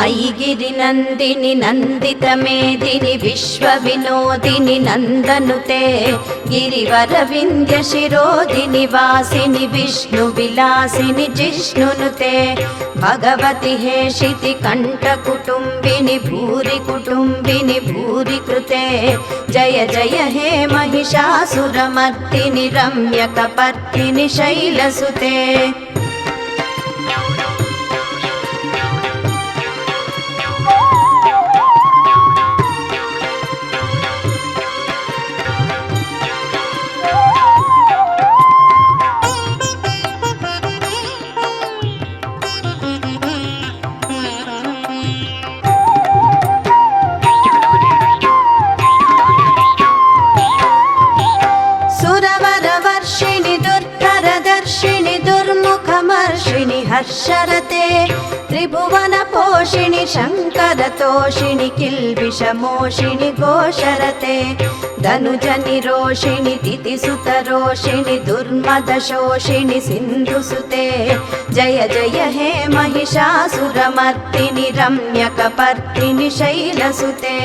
ऐगिरि नन्दिनि नन्दित मेदिनि विश्व विनोदिनि नन्दनुते गिरिवर विन्ध्य शिरोदिनि वासिनि विष्णु विलासिनि जिष्णुनुते भगवति हेशिति कंठ कुटुम्बिनि भूरि कुटुम्बिनि भूरि कृते जय जय हे महिषासुरमर्दिनि रम्यकपर्दिनि शैलसुते दुर्मुखमर्षिणि हर्षरते त्रिभुवन पोषिणि शङ्करतोषिणि किल्बिषमोषिणि घोषरते धनुजनिरोषिणि तिथिसुतरोषिणि दुर्मदशोषिणि सिन्धुसुते जय जय हे महिषासुरमर्दिनि रम्यकपर्दिनि शैलसुते।